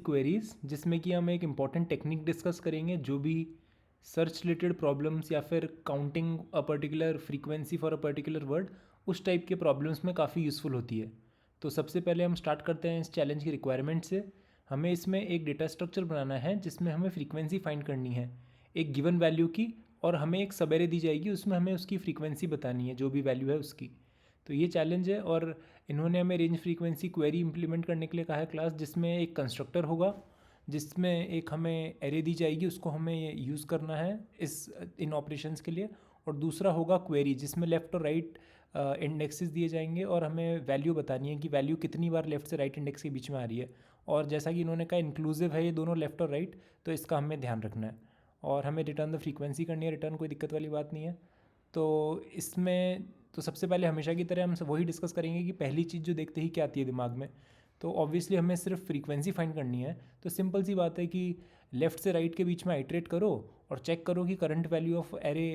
Queries जिसमें कि हम एक इम्पॉर्टेंट टेक्निक डिस्कस करेंगे जो भी सर्च रिलेटेड प्रॉब्लम्स या फिर counting a particular frequency for a particular word उस टाइप के प्रॉब्लम्स में काफ़ी यूज़फुल होती है। तो सबसे पहले हम स्टार्ट करते हैं इस चैलेंज की रिक्वायरमेंट से। हमें इसमें एक डेटा स्ट्रक्चर बनाना है जिसमें हमें फ्रीक्वेंसी फाइंड करनी है एक गिवन वैल्यू की, और हमें एक सब एरे दी जाएगी, उसमें हमें उसकी फ्रीक्वेंसी बतानी है जो भी वैल्यू है उसकी। तो ये चैलेंज है, और इन्होंने हमें रेंज फ्रीक्वेंसी क्वेरी इंप्लीमेंट करने के लिए कहा है क्लास, जिसमें एक कंस्ट्रक्टर होगा जिसमें एक हमें एरे दी जाएगी, उसको हमें यूज़ करना है इस इन ऑपरेशंस के लिए। और दूसरा होगा क्वेरी जिसमें लेफ़्ट और राइट इंडेक्सेस दिए जाएंगे और हमें वैल्यू बतानी है कि वैल्यू कितनी बार लेफ़्ट से राइट इंडेक्स के बीच में आ रही है। और जैसा कि इन्होंने कहा इंक्लूसिव है ये दोनों लेफ़्ट और राइट, तो इसका हमें ध्यान रखना है। और हमें रिटर्न द फ्रीक्वेंसी करनी है, रिटर्न कोई दिक्कत वाली बात नहीं है। तो इसमें तो सबसे पहले हमेशा की तरह हम वही डिस्कस करेंगे कि पहली चीज़ जो देखते ही क्या आती है दिमाग में। तो ऑब्वियसली हमें सिर्फ फ्रीक्वेंसी फाइंड करनी है। तो सिंपल सी बात है कि लेफ़्ट से राइट के बीच में आइट्रेट करो और चेक करो कि current value of array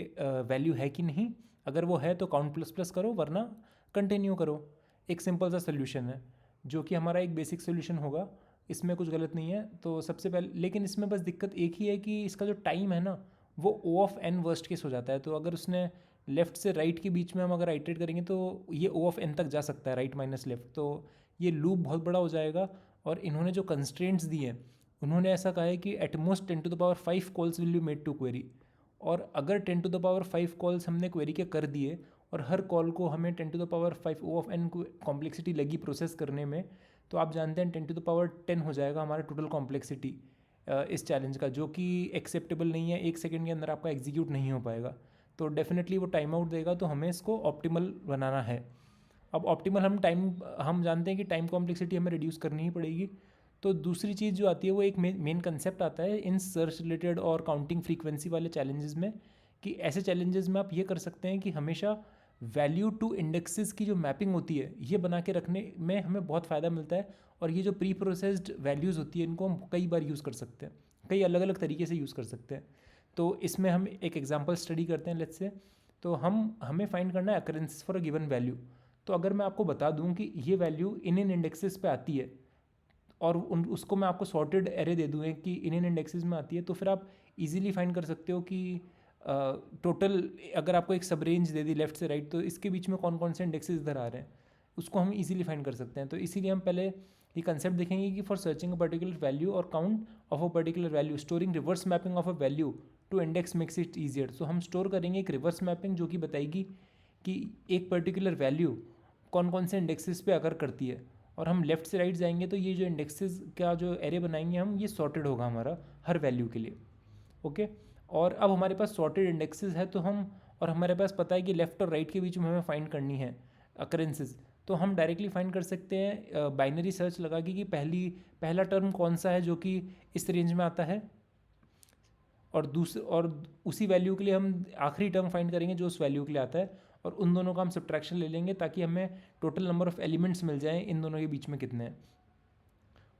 value है कि नहीं। अगर वो है तो काउंट प्लस प्लस करो, वरना कंटिन्यू करो। एक सिंपल सा सोल्यूशन है जो कि हमारा एक बेसिक सोल्यूशन होगा, इसमें कुछ गलत नहीं है। तो सबसे पहले, लेकिन इसमें बस दिक्कत एक ही है कि इसका जो टाइम है ना वो ओ ऑफ एन वर्स्ट केस हो जाता है। तो अगर उसने लेफ़्ट से राइट के बीच में हम अगर आइट्रेट करेंगे तो ये ओ ऑफ एन तक जा सकता है, राइट माइनस लेफ्ट। तो ये लूप बहुत बड़ा हो जाएगा। और इन्होंने जो कंस्ट्रेंट्स दिए हैं, उन्होंने ऐसा कहा है कि at most 10⁻5 calls will be made to query. और अगर 10⁻5 कॉल्स हमने क्वेरी के कर दिए और हर कॉल को हमें 10⁻5 ओ ऑफ एन कॉम्प्लेक्सिटी लगी प्रोसेस करने में, तो आप जानते हैं 10⁻10 हो जाएगा हमारा टोटल कॉम्प्लेक्सिटी इस चैलेंज का, जो कि एक्सेप्टेबल नहीं है। 1 सेकेंड के अंदर आपका एग्जीक्यूट नहीं हो पाएगा, तो डेफिनेटली वो टाइम आउट देगा। तो हमें इसको ऑप्टिमल बनाना है। अब ऑप्टिमल हम जानते हैं कि टाइम कॉम्प्लेक्सिटी हमें रिड्यूस करनी ही पड़ेगी। तो दूसरी चीज़ जो आती है वो एक मेन कंसेप्ट आता है इन सर्च रिलेटेड और काउंटिंग फ्रीक्वेंसी वाले चैलेंजेस में, कि ऐसे चैलेंजेस में आप ये कर सकते हैं कि हमेशा वैल्यू टू इंडेक्सेस की जो मैपिंग होती है ये बना के रखने में हमें बहुत फ़ायदा मिलता है। और ये जो प्री प्रोसेस्ड वैल्यूज़ होती है इनको हम कई बार यूज़ कर सकते हैं, कई अलग अलग तरीके से यूज़ कर सकते हैं। तो इसमें हम एक एग्जांपल स्टडी करते हैं, लेट्स से। तो हमें फाइंड करना है occurrences for a given value. तो अगर मैं आपको बता दूं कि ये वैल्यू इन इंडेक्सेस पे आती है और उसको मैं आपको सॉर्टेड एरे दे दूँ कि इन इंडेक्सेस में आती है, तो फिर आप इजीली फाइंड कर सकते हो कि टोटल अगर आपको एक सब रेंज दे दी लेफ्ट से राइट, तो इसके बीच में कौन कौन से इंडेक्सेस इधर आ रहे हैं, उसको हम इजीली फाइंड कर सकते हैं। तो इसीलिए हम पहले ये कंसेप्ट देखेंगे कि for searching a particular value और count of a particular value, storing reverse mapping of a value to index makes it easier. तो हम स्टोर करेंगे एक रिवर्स मैपिंग जो कि बताएगी कि एक पर्टिकुलर वैल्यू कौन कौन से इंडेक्सेस पे अगर करती है। और हम लेफ़्ट से राइट जाएंगे तो ये जो इंडेक्सेस का जो एरे बनाएंगे हम, ये सॉर्टेड होगा हमारा हर वैल्यू के लिए। ओके। और अब हमारे पास सॉर्टेड इंडेक्सेस है, तो हम और हमारे पास पता है कि लेफ़्ट और राइट के बीच में हमें फाइंड करनी है अकरेंसेस, तो हम डायरेक्टली फाइंड कर सकते हैं बाइनरी सर्च लगा के कि पहला टर्म कौन सा है जो कि इस रेंज में आता है, और उसी वैल्यू के लिए हम आखिरी टर्म फाइंड करेंगे जो उस वैल्यू के लिए आता है, और उन दोनों का हम सब्ट्रैक्शन ले लेंगे ताकि हमें टोटल नंबर ऑफ एलिमेंट्स मिल जाएं इन दोनों के बीच में कितने हैं।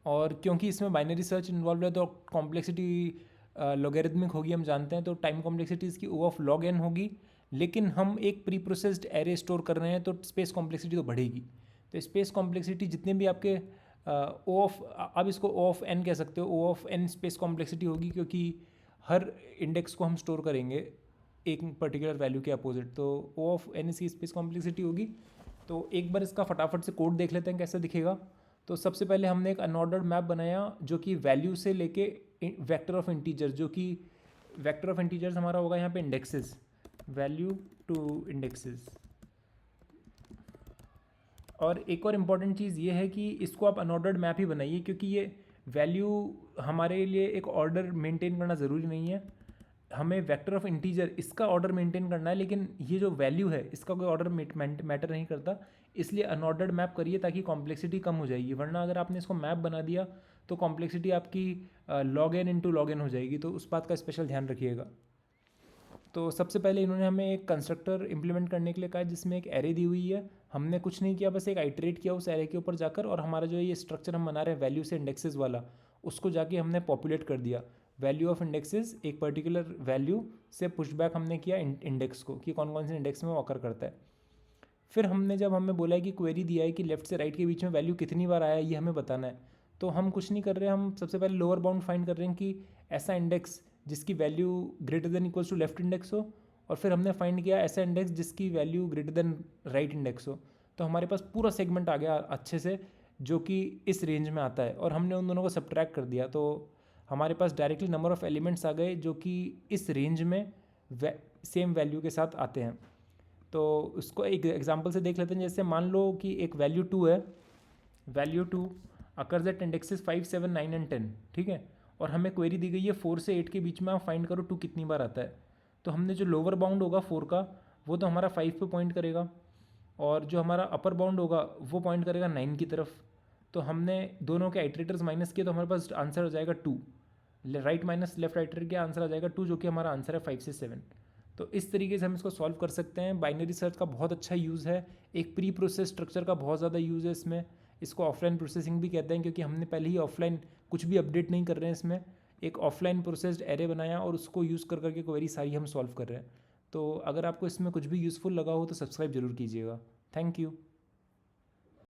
और क्योंकि इसमें बाइनरी सर्च इन्वॉल्व है तो कॉम्प्लेक्सिटी लॉगरिदमिक होगी, हम जानते हैं। तो टाइम कॉम्प्लेक्सिटी इसकी ओ ऑफ लॉग एन होगी, लेकिन हम एक प्री प्रोसेस्ड एरे स्टोर कर रहे हैं तो स्पेस कॉम्प्लेक्सिटी तो बढ़ेगी। तो स्पेस कॉम्प्लेक्सिटी जितने भी आपके ओ ऑफ, अब इसको ओ ऑफ एन कह सकते हो, ओ ऑफ एन स्पेस कॉम्प्लेक्सिटी होगी, क्योंकि हर इंडेक्स को हम स्टोर करेंगे एक पर्टिकुलर वैल्यू के अपोजिट। तो ओ ऑफ एन इसकी स्पेस कॉम्प्लेक्सिटी होगी। तो एक बार इसका फटाफट से कोड देख लेते हैं कैसा दिखेगा। तो सबसे पहले हमने एक अनऑर्डर्ड मैप बनाया जो कि वैल्यू से लेके वेक्टर ऑफ इंटीजर, जो कि वेक्टर ऑफ इंटीजर्स हमारा होगा यहाँ पे इंडेक्सेस, वैल्यू टू इंडेक्सेस। और एक और इम्पॉर्टेंट चीज़ ये है कि इसको आप अनऑर्डर्ड मैप ही बनाइए, क्योंकि ये वैल्यू हमारे लिए एक ऑर्डर मेंटेन करना ज़रूरी नहीं है। हमें वेक्टर ऑफ इंटीजर इसका ऑर्डर मेंटेन करना है, लेकिन ये जो वैल्यू है इसका कोई ऑर्डर मैटर नहीं करता। इसलिए अनऑर्डर्ड मैप करिए ताकि कॉम्प्लेक्सिटी कम हो जाएगी, वरना अगर आपने इसको मैप बना दिया तो कॉम्प्लेक्सिटी आपकी log n into log n हो जाएगी। तो उस बात का स्पेशल ध्यान रखिएगा। तो सबसे पहले इन्होंने हमें एक कंस्ट्रक्टर इंप्लीमेंट करने के लिए कहा है जिसमें एक एरे दी हुई है। हमने कुछ नहीं किया, बस एक आइट्रेट किया उस एरे के ऊपर जाकर, और हमारा जो ये स्ट्रक्चर हम बना रहे हैं वैल्यू से इंडेक्सेस वाला, उसको जाके हमने पॉपुलेट कर दिया। वैल्यू ऑफ इंडेक्सेस, एक पर्टिकुलर वैल्यू से पुशबैक हमने किया इंडेक्स को कि कौन कौन से इंडेक्स में वो ऑकर करता है। फिर हमने जब हमें बोला है कि क्वेरी दिया है कि लेफ्ट से राइट के बीच में वैल्यू कितनी बार आया है ये हमें बताना है, तो हम कुछ नहीं कर रहे हैं, हम सबसे पहले लोअर बाउंड फाइंड कर रहे हैं कि ऐसा इंडेक्स जिसकी value greater than equals to left index हो, और फिर हमने फाइंड किया ऐसा इंडेक्स जिसकी value greater than right index हो। तो हमारे पास पूरा सेगमेंट आ गया अच्छे से, जो कि इस रेंज में आता है, और हमने उन दोनों को सब्ट्रैक्ट कर दिया, तो हमारे पास डायरेक्टली नंबर ऑफ़ एलिमेंट्स आ गए जो कि इस रेंज में सेम वैल्यू के साथ आते हैं। तो उसको एक एग्जांपल से देख लेते हैं। जैसे मान लो कि एक वैल्यू 2 है, value 2 occurs at indexes 5, 7, 9 and 10, ठीक है। और हमें क्वेरी दी गई है 4 से 8 के बीच में आप फाइंड करो 2 कितनी बार आता है। तो हमने जो लोअर बाउंड होगा 4 का, वो तो हमारा 5 पे पॉइंट करेगा, और जो हमारा अपर बाउंड होगा वो पॉइंट करेगा 9 की तरफ। तो हमने दोनों के आइट्रेटर्स माइनस किए, तो हमारे पास आंसर हो जाएगा 2। राइट माइनस लेफ्ट आइट्रेटर के आंसर आ जाएगा 2, जो कि हमारा आंसर है 5 से 7। तो इस तरीके से हम इसको सॉल्व कर सकते हैं। बाइनरी सर्च का बहुत अच्छा यूज़ है, एक प्री प्रोसेस स्ट्रक्चर का बहुत ज़्यादा यूज़ है इसमें। इसको ऑफलाइन प्रोसेसिंग भी कहते हैं, क्योंकि हमने पहले ही ऑफलाइन कुछ भी अपडेट नहीं कर रहे हैं इसमें, एक ऑफलाइन प्रोसेस्ड एरे बनाया और उसको यूज़ कर करके क्वेरी सारी हम सॉल्व कर रहे हैं। तो अगर आपको इसमें कुछ भी यूज़फुल लगा हो तो सब्सक्राइब जरूर कीजिएगा। Thank you.